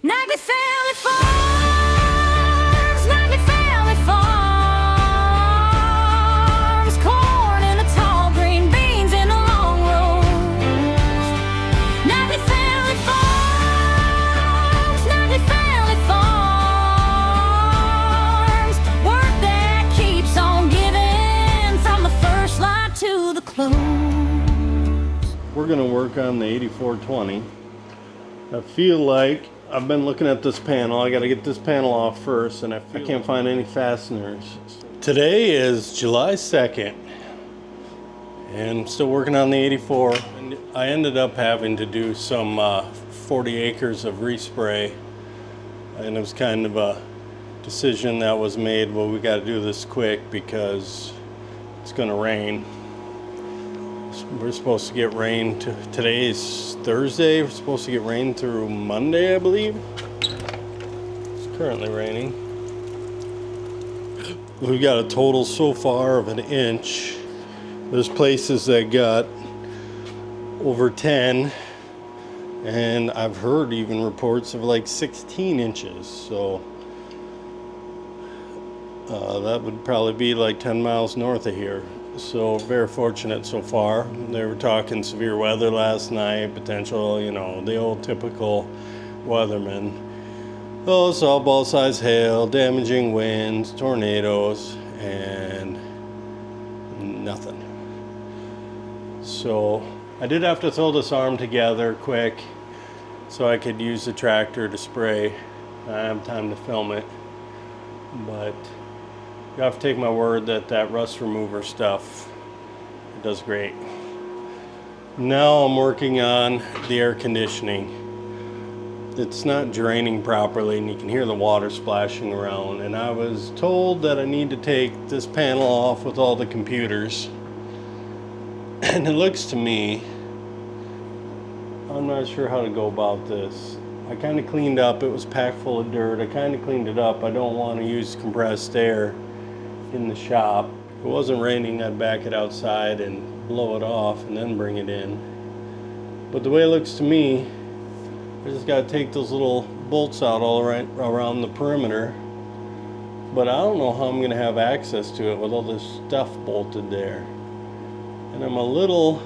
Nightly Family Farms, Nightly Family Farms, corn in the tall green, beans in the long rows. Nightly Family Farms, Nightly Family Farms, work that keeps on giving from the first light to the close. We're gonna work on the 8420. I feel like I've been looking at this panel. I got to get this panel off first, and I can't find any fasteners. Today is July 2nd, and I'm still working on the 84. And I ended up having to do some 40 acres of respray, and it was kind of a decision that was made. Well, we got to do this quick because it's going to rain. We're supposed to get rain. Today's Thursday. We're supposed to get rain through Monday, I believe. It's currently raining. We've got a total so far of 1 inch. There's places that got over 10, and I've heard even reports of like 16 inches. So that would probably be like 10 miles north of here. So very fortunate so far. They were talking severe weather last night, potential, you know, the old typical weatherman. Oh, softball size hail, damaging winds, tornadoes, and nothing. So I did have to throw this arm together quick so I could use the tractor to spray. I have time to film it, but you have to take my word that that rust remover stuff does great. Now I'm working on the air conditioning. It's not draining properly, and you can hear the water splashing around. And I was told that I need to take this panel off with all the computers. And it looks to me, I'm not sure how to go about this. I kind of cleaned up. It was packed full of dirt. I kind of cleaned it up. I don't want to use compressed air in the shop. If it wasn't raining, I'd back it outside and blow it off and then bring it in. But the way it looks to me, I just got to take those little bolts out all right around the perimeter. But I don't know how I'm going to have access to it with all this stuff bolted there. And I'm a little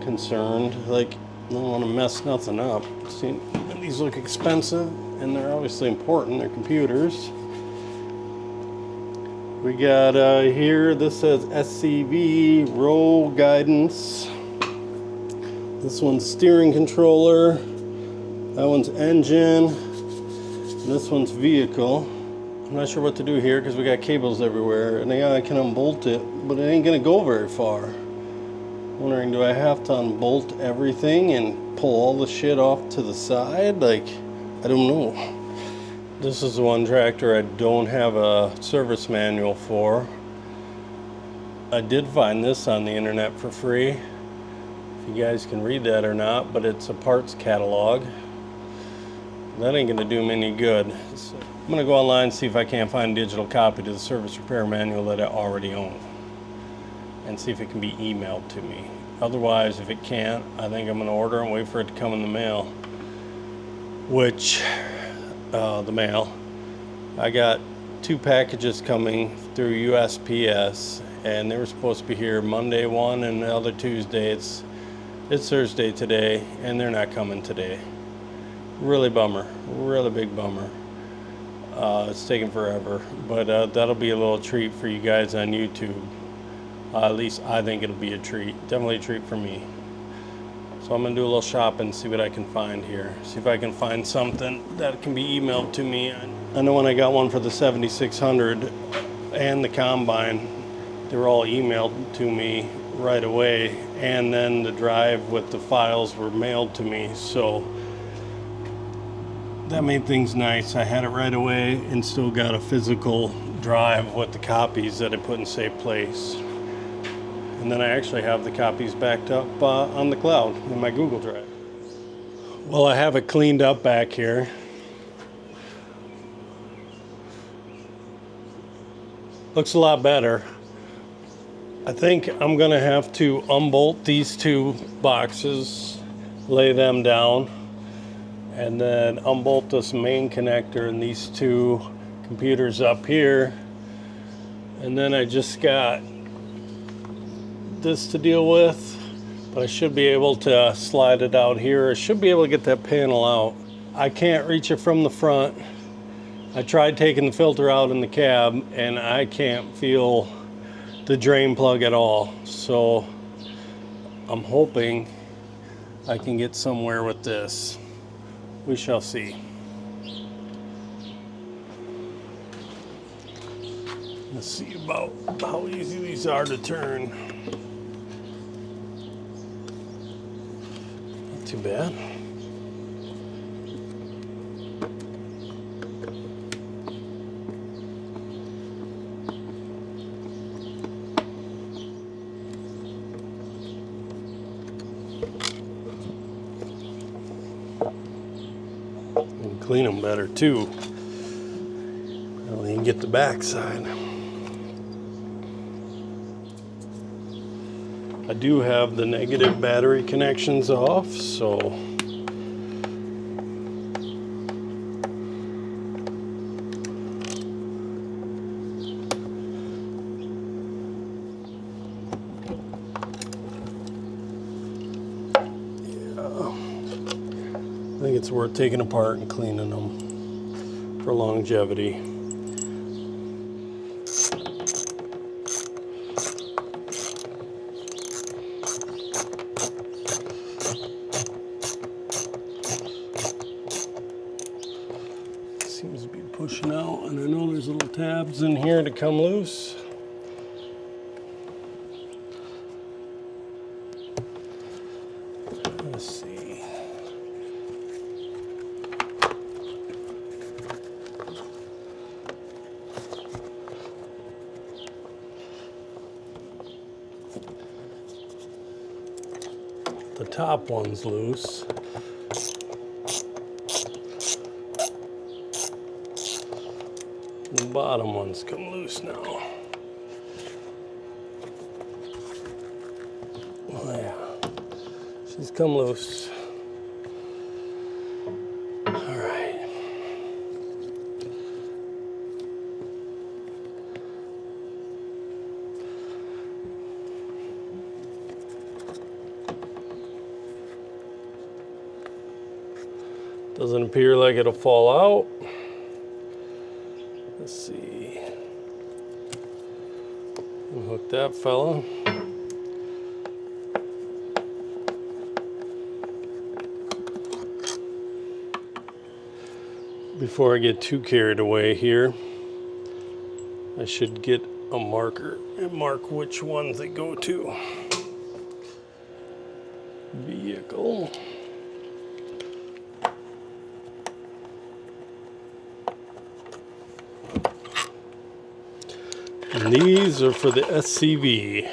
concerned. Like, I don't want to mess nothing up. See, these look expensive, and they're obviously important. They're computers. We got here, this says SCV row guidance. This one's steering controller. That one's engine. This one's vehicle. I'm not sure what to do here because we got cables everywhere. And yeah, I can unbolt it, but it ain't gonna go very far. Wondering, do I have to unbolt everything and pull all the shit off to the side? Like, I don't know. This is the one tractor I don't have a service manual for. I did find this on the internet for free. If you guys can read that or not, but it's a parts catalog. That ain't gonna do me any good. So I'm gonna go online and see if I can't find a digital copy to the service repair manual that I already own, and see if it can be emailed to me. Otherwise, if it can't, I think I'm gonna order and wait for it to come in the mail. Which, the mail, I got 2 packages coming through USPS, and they were supposed to be here Monday one and the other Tuesday. It's Thursday today, and they're not coming today. Really bummer, really big bummer. It's taking forever, but that'll be a little treat for you guys on YouTube. At least I think it'll be a treat, definitely a treat for me. So I'm gonna do a little shopping, see what I can find here. See if I can find something that can be emailed to me. I know when I got one for the 7600 and the combine, they were all emailed to me right away, and then the drive with the files were mailed to me. So that made things nice. I had it right away and still got a physical drive with the copies that I put in safe place. And then I actually have the copies backed up on the cloud in my Google Drive. Well, I have it cleaned up back here. Looks a lot better. I think I'm gonna have to unbolt these 2 boxes, lay them down, and then unbolt this main connector and these two computers up here. And then I just got this to deal with, but I should be able to slide it out here. I should be able to get that panel out. I can't reach it from the front. I tried taking the filter out in the cab and I can't feel the drain plug at all. So I'm hoping I can get somewhere with this. We shall see. Let's see about how easy these are to turn. Not too bad. And clean them better too. I don't even get the backside. I do have the negative battery connections off, so I think it's worth taking apart and cleaning them for longevity. Seems to be pushing out, and I know there's little tabs in here to come loose. Let's see. The top one's loose. The bottom one's come loose now. Oh yeah, she's come loose. All right. Doesn't appear like it'll fall out. Let's see. Unhook that fella. Before I get too carried away here, I should get a marker and mark which ones they go to. Vehicle. And these are for the SCV.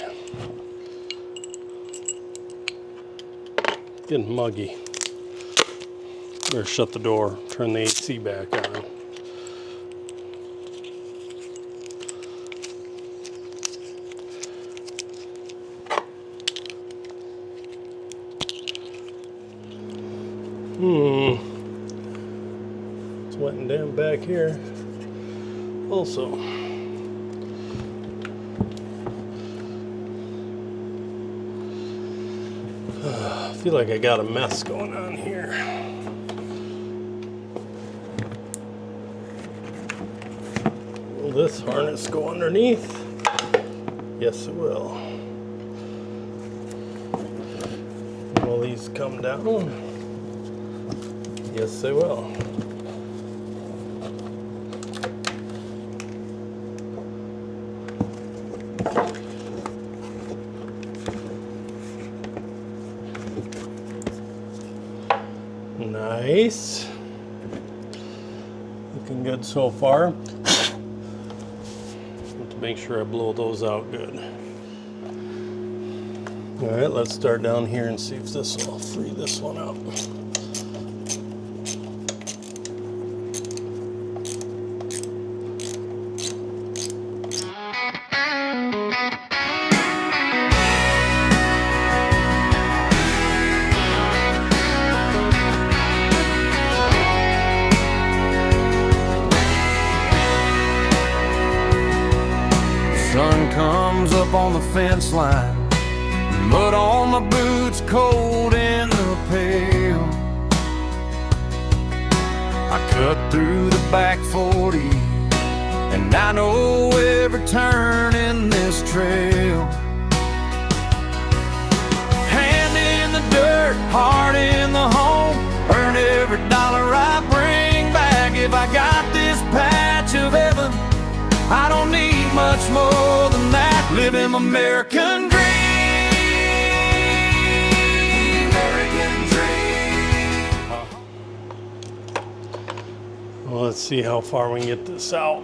Getting muggy. Better shut the door, turn the AC back on. It's wet and damp back here also. I feel like I got a mess going on here. Will this harness go underneath? Yes, it will. Will these come down? Yes, they will. Nice. Looking good so far. Have to make sure I blow those out good. All right, let's start down here and see if this will free this one up. thumbs up on the fence line. Mud on my boots, cold in the pail. I cut through the back 40, and I know every turn in this trail. Hand in the dirt, heart in the home. Earn every dollar I bring back. If I got this patch of heaven, I don't need much more than that. Living American dream. Well, let's see how far we can get this out.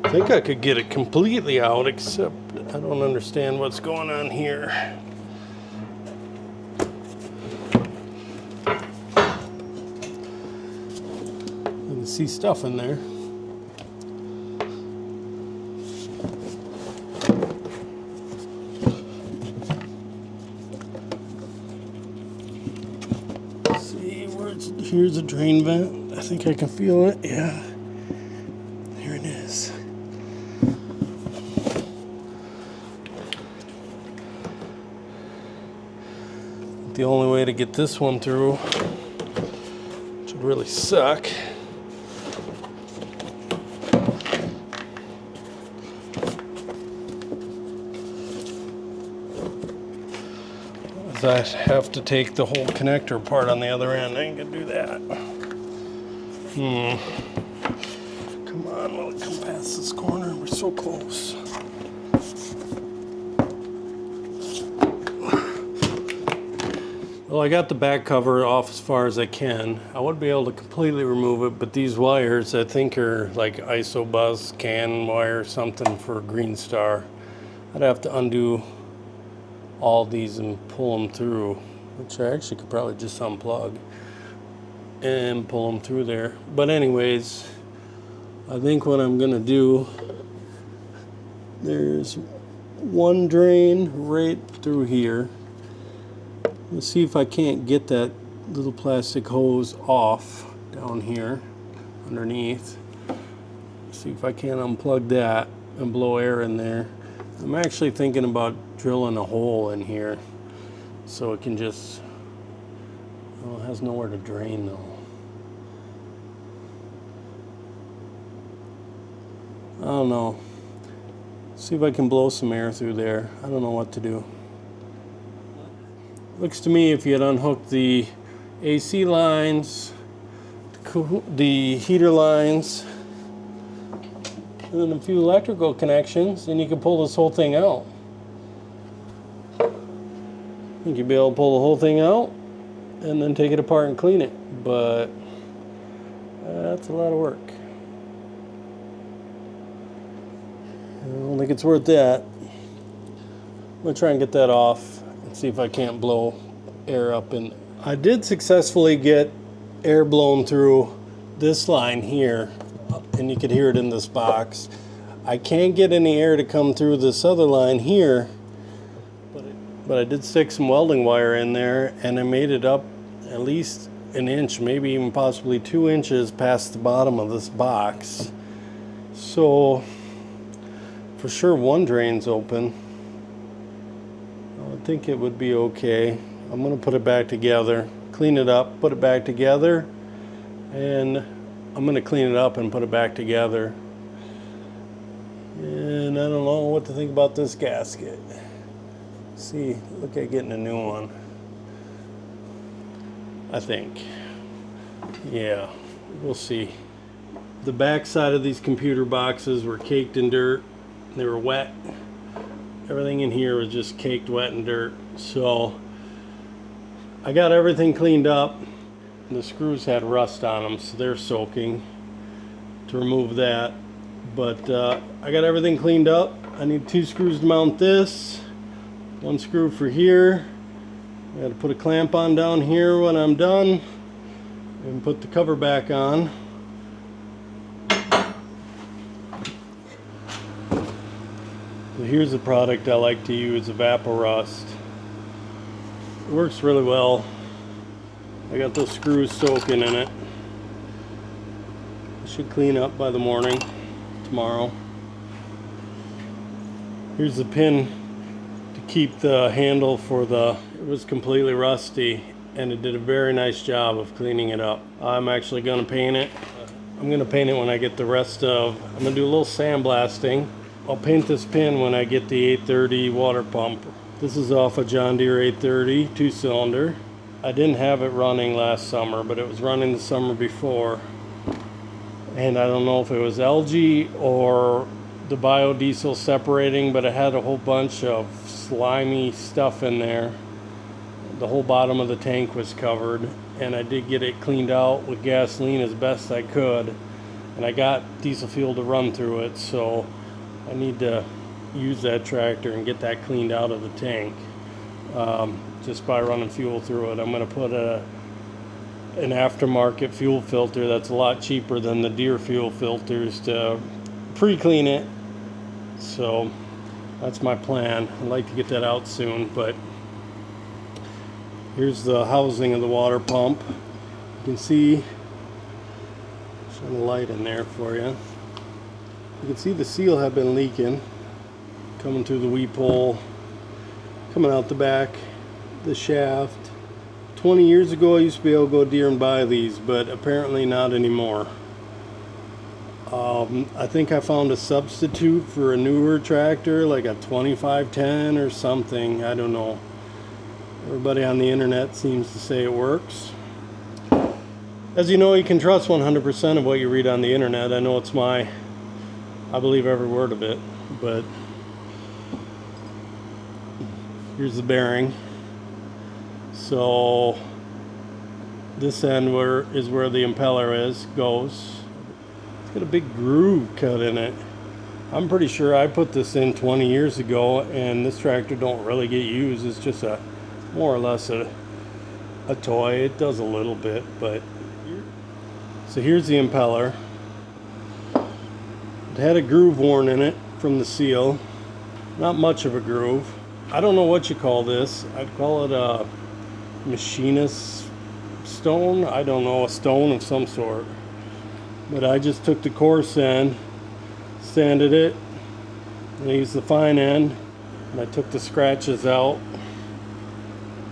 I think I could get it completely out, except I don't understand what's going on here. I can see stuff in there. Here's a drain vent. I think I can feel it. Yeah. There it is. The only way to get this one through, which would really suck, I have to take the whole connector apart on the other end. I ain't gonna do that. Come on, will it come past this corner? We're so close. Well, I got the back cover off as far as I can. I would be able to completely remove it, but these wires I think are like isobuzz can wire or something for Green Star. I'd have to undo all these and pull them through, which I actually could probably just unplug and pull them through there. But anyways, I think what I'm gonna do, there's one drain right through here. Let's see if I can't get that little plastic hose off down here underneath. See if I can unplug that and blow air in there. I'm actually thinking about drilling a hole in here so it can just, well, it has nowhere to drain though. I don't know. See if I can blow some air through there. I don't know what to do. Looks to me if you had unhooked the AC lines, the heater lines, and then a few electrical connections, then you can pull this whole thing out. I think you'd be able to pull the whole thing out and then take it apart and clean it, but that's a lot of work. I don't think it's worth that. I'm gonna try and get that off and see if I can't blow air up in. I did successfully get air blown through this line here, and you could hear it in this box. I can't get any air to come through this other line here, but I did stick some welding wire in there, and I made it up at least an inch, maybe even possibly 2 inches past the bottom of this box. So for sure one drain's open. I would think it would be okay. I'm gonna put it back together, clean it up, put it back together, and I'm gonna clean it up and put it back together. And I don't know what to think about this gasket. See, look at getting a new one. I think. Yeah, we'll see. The back side of these computer boxes were caked in dirt. They were wet. Everything in here was just caked wet in dirt. So I got everything cleaned up. The screws had rust on them, so they're soaking to remove that. But I got everything cleaned up. I need 2 screws to mount this, 1 screw for here. I got to put a clamp on down here when I'm done and put the cover back on. So here's the product I like to use, Evapo-Rust. It works really well. I got those screws soaking in it. It should clean up by the morning. tomorrow. Here's the pin to keep the handle for the, it was completely rusty and it did a very nice job of cleaning it up. I'm actually going to paint it. I'm going to paint it when I get the rest of, I'm going to do a little sandblasting. I'll paint this pin when I get the 830 water pump. This is off a John Deere 830 2-cylinder. I didn't have it running last summer, but it was running the summer before. And I don't know if it was algae or the biodiesel separating, but it had a whole bunch of slimy stuff in there. The whole bottom of the tank was covered, and I did get it cleaned out with gasoline as best I could, and I got diesel fuel to run through it, so I need to use that tractor and get that cleaned out of the tank just by running fuel through it. I'm going to put an aftermarket fuel filter that's a lot cheaper than the Deere fuel filters to pre-clean it. So that's my plan. I'd like to get that out soon, but here's the housing of the water pump. You can see, shine a light in there for you. You can see the seal had been leaking, coming through the weep hole, coming out the back, the shaft. 20 years ago I used to be able to go Deere and buy these, but apparently not anymore. I think I found a substitute for a newer tractor, like a 2510 or something. I don't know. Everybody on the internet seems to say it works. As you know, you can trust 100% of what you read on the internet. I know it's I believe every word of it, but here's the bearing. So this end is where the impeller goes. It's got a big groove cut in it. I'm pretty sure I put this in 20 years ago, and this tractor don't really get used. It's just more or less a toy. It does a little bit, but so here's the impeller. It had a groove worn in it from the seal. Not much of a groove. I don't know what you call this. I'd call it a machinist stone. I don't know, a stone of some sort. But I just took the coarse end, sanded it, and I used the fine end, and I took the scratches out,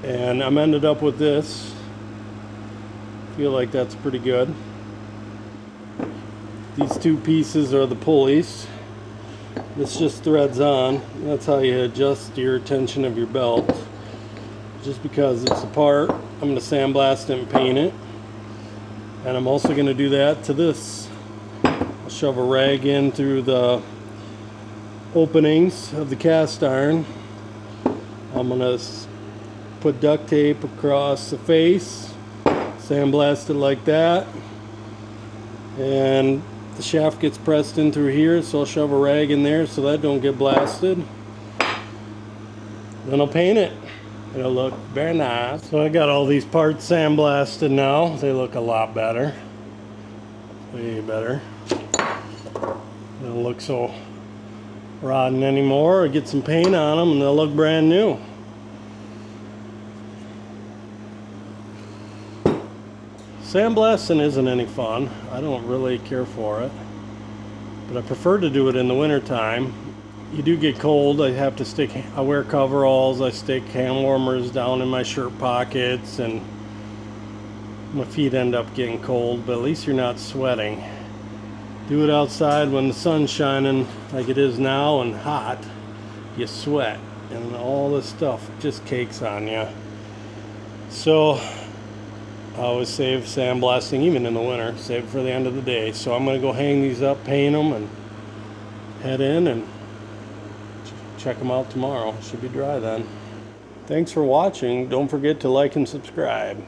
and I'm ended up with this. Feel like that's pretty good. These two pieces are the pulleys. This just threads on. That's how you adjust your tension of your belt. Just because it's apart, I'm going to sandblast it and paint it. And I'm also going to do that to this. I'll shove a rag in through the openings of the cast iron. I'm going to put duct tape across the face, sandblast it like that, and the shaft gets pressed in through here, so I'll shove a rag in there so that don't get blasted. Then I'll paint it. It'll look very nice. So I got all these parts sandblasted now. They look a lot better. Way better. They don't look so rotten anymore. I get some paint on them and they'll look brand new. Sandblasting isn't any fun. I don't really care for it. But I prefer to do it in the winter time. You do get cold. I wear coveralls. I stick hand warmers down in my shirt pockets, and my feet end up getting cold, but at least you're not sweating. Do it outside when the sun's shining like it is now and hot. You sweat, and all this stuff just cakes on you. So I always save sandblasting, even in the winter, save it for the end of the day. So I'm going to go hang these up, paint them, and head in and check them out tomorrow. Should be dry then. Thanks for watching. Don't forget to like and subscribe.